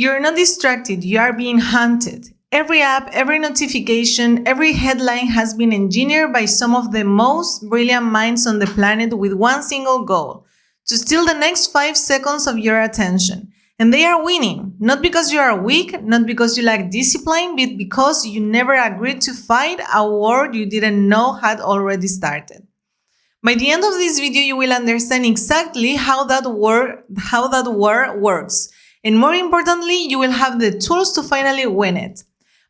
You're not distracted, you are being hunted. Every app, every notification, every headline has been engineered by some of the most brilliant minds on the planet with one single goal: to steal the next 5 seconds of your attention. And they are winning, not because you are weak, not because you lack discipline, but because you never agreed to fight a war you didn't know had already started. By the end of this video, you will understand exactly how that war works. And more importantly, you will have the tools to finally win it.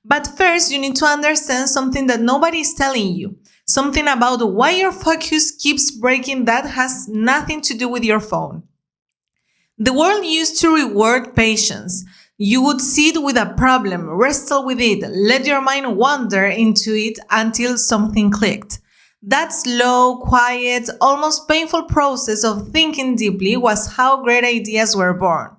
But first, you need to understand something that nobody is telling you. Something about why your focus keeps breaking that has nothing to do with your phone. The world used to reward patience. You would sit with a problem, wrestle with it, let your mind wander into it until something clicked. That slow, quiet, almost painful process of thinking deeply was how great ideas were born,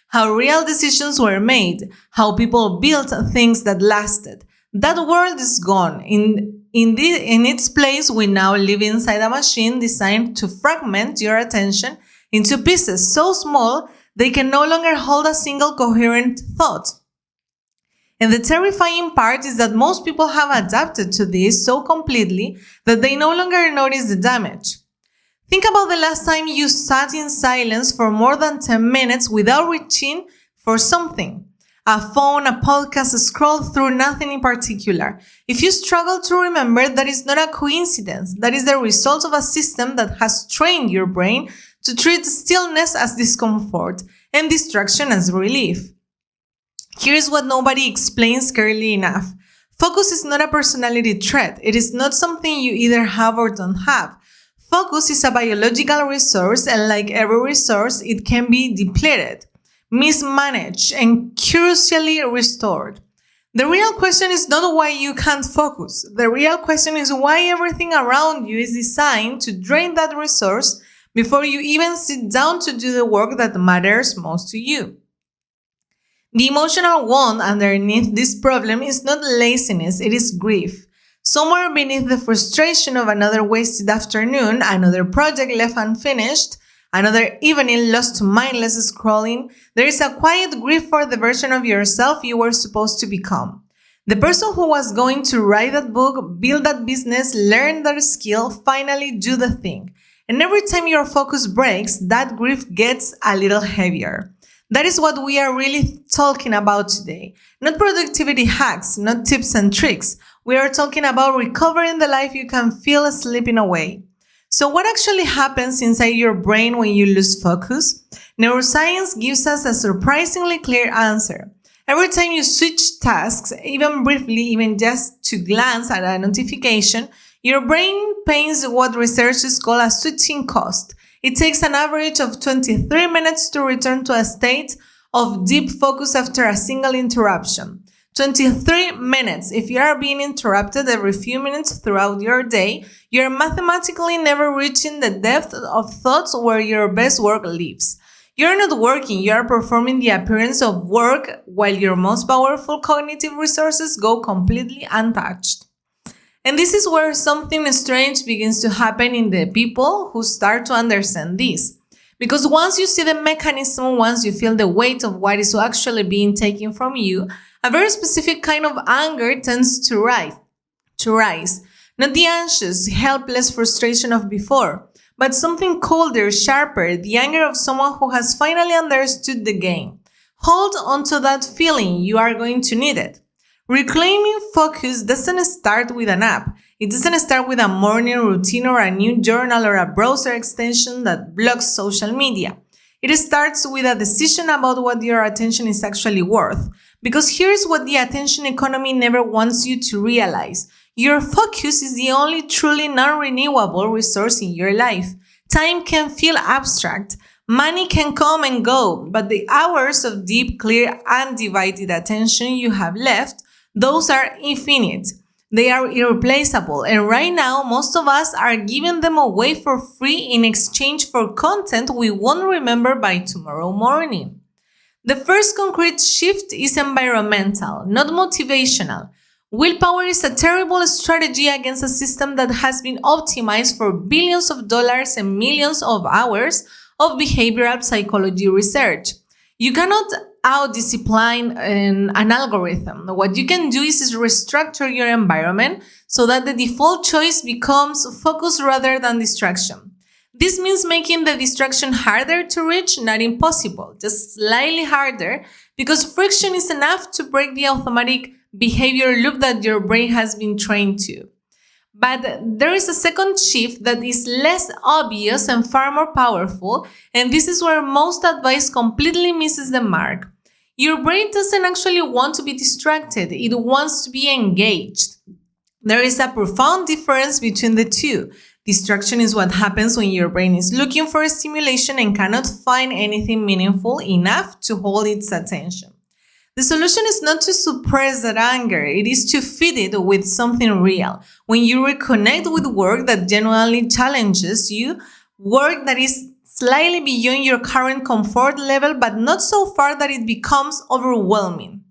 how real decisions were made, how people built things that lasted. That world is gone. In its place, we now live inside a machine designed to fragment your attention into pieces so small they can no longer hold a single coherent thought. And the terrifying part is that most people have adapted to this so completely that they no longer notice the damage. Think about the last time you sat in silence for more than 10 minutes without reaching for something. A phone, a podcast, a scroll through nothing in particular. If you struggle to remember, that is not a coincidence. That is the result of a system that has trained your brain to treat stillness as discomfort and distraction as relief. Here's what nobody explains clearly enough. Focus is not a personality trait. It is not something you either have or don't have. Focus is a biological resource, and like every resource, it can be depleted, mismanaged, and crucially restored. The real question is not why you can't focus. The real question is why everything around you is designed to drain that resource before you even sit down to do the work that matters most to you. The emotional wound underneath this problem is not laziness, it is grief. Somewhere beneath the frustration of another wasted afternoon, another project left unfinished, another evening lost to mindless scrolling, there is a quiet grief for the version of yourself you were supposed to become. The person who was going to write that book, build that business, learn that skill, finally do the thing. And every time your focus breaks, that grief gets a little heavier. That is what we are really talking about today. Not productivity hacks, not tips and tricks. We are talking about recovering the life you can feel slipping away. So what actually happens inside your brain when you lose focus? Neuroscience gives us a surprisingly clear answer. Every time you switch tasks, even briefly, even just to glance at a notification, your brain pays what researchers call a switching cost. It takes an average of 23 minutes to return to a state of deep focus after a single interruption. 23 minutes. If you are being interrupted every few minutes throughout your day, you're mathematically never reaching the depth of thoughts where your best work lives. You're not working, you are performing the appearance of work while your most powerful cognitive resources go completely untouched. And this is where something strange begins to happen in the people who start to understand this. Because once you see the mechanism, once you feel the weight of what is actually being taken from you, a very specific kind of anger tends to rise. Not the anxious, helpless frustration of before, but something colder, sharper, the anger of someone who has finally understood the game. Hold on to that feeling, you are going to need it. Reclaiming focus doesn't start with an app. It doesn't start with a morning routine or a new journal or a browser extension that blocks social media. It starts with a decision about what your attention is actually worth. Because here's what the attention economy never wants you to realize. Your focus is the only truly non-renewable resource in your life. Time can feel abstract. Money can come and go, but the hours of deep, clear, undivided attention you have left, those are infinite. They are irreplaceable, and right now, most of us are giving them away for free in exchange for content we won't remember by tomorrow morning. The first concrete shift is environmental, not motivational. Willpower is a terrible strategy against a system that has been optimized for billions of dollars and millions of hours of behavioral psychology research. You cannot out-discipline an algorithm. What you can do is restructure your environment so that the default choice becomes focus rather than distraction. This means making the distraction harder to reach, not impossible, just slightly harder, because friction is enough to break the automatic behavior loop that your brain has been trained to. But there is a second shift that is less obvious and far more powerful, and this is where most advice completely misses the mark. Your brain doesn't actually want to be distracted, it wants to be engaged. There is a profound difference between the two. Distraction is what happens when your brain is looking for a stimulation and cannot find anything meaningful enough to hold its attention. The solution is not to suppress that anger, it is to feed it with something real. When you reconnect with work that genuinely challenges you, work that is slightly beyond your current comfort level, but not so far that it becomes overwhelming.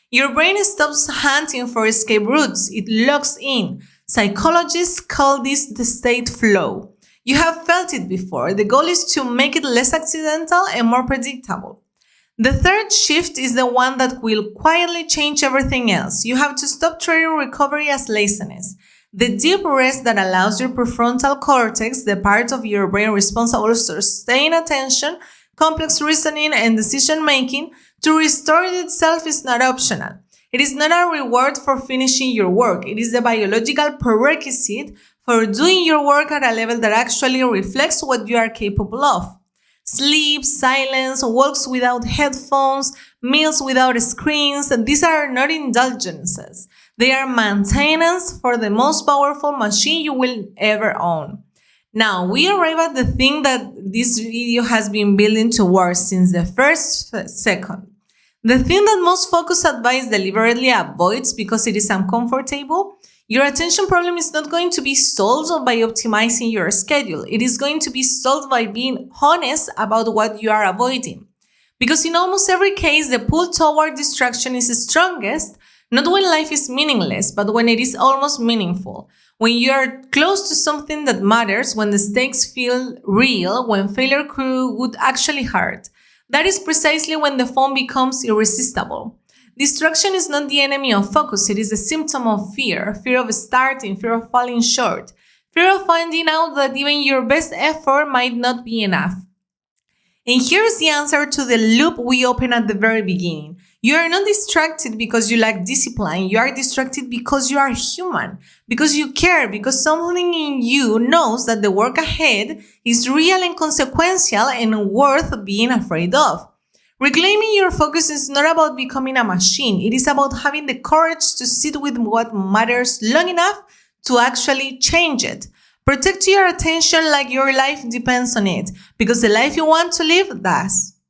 Your brain stops hunting for escape routes, it locks in. Psychologists call this the state flow. You have felt it before. The goal is to make it less accidental and more predictable. The third shift is the one that will quietly change everything else. You have to stop treating recovery as laziness. The deep rest that allows your prefrontal cortex, the part of your brain responsible for sustained attention, complex reasoning, and decision making, to restore itself is not optional. It is not a reward for finishing your work. It is the biological prerequisite for doing your work at a level that actually reflects what you are capable of. Sleep, silence, walks without headphones, meals without screens, these are not indulgences. They are maintenance for the most powerful machine you will ever own. Now, we arrive at the thing that this video has been building towards since the first second. The thing that most focused advice deliberately avoids because it is uncomfortable. Your attention problem is not going to be solved by optimizing your schedule. It is going to be solved by being honest about what you are avoiding. Because in almost every case, the pull toward distraction is strongest, not when life is meaningless, but when it is almost meaningful. When you are close to something that matters, when the stakes feel real, when failure would actually hurt. That is precisely when the phone becomes irresistible. Distraction is not the enemy of focus, it is a symptom of fear. Fear of starting, fear of falling short, fear of finding out that even your best effort might not be enough. And here's the answer to the loop we opened at the very beginning. You are not distracted because you lack discipline. You are distracted because you are human, because you care, because something in you knows that the work ahead is real and consequential and worth being afraid of. Reclaiming your focus is not about becoming a machine. It is about having the courage to sit with what matters long enough to actually change it. Protect your attention like your life depends on it, because the life you want to live does.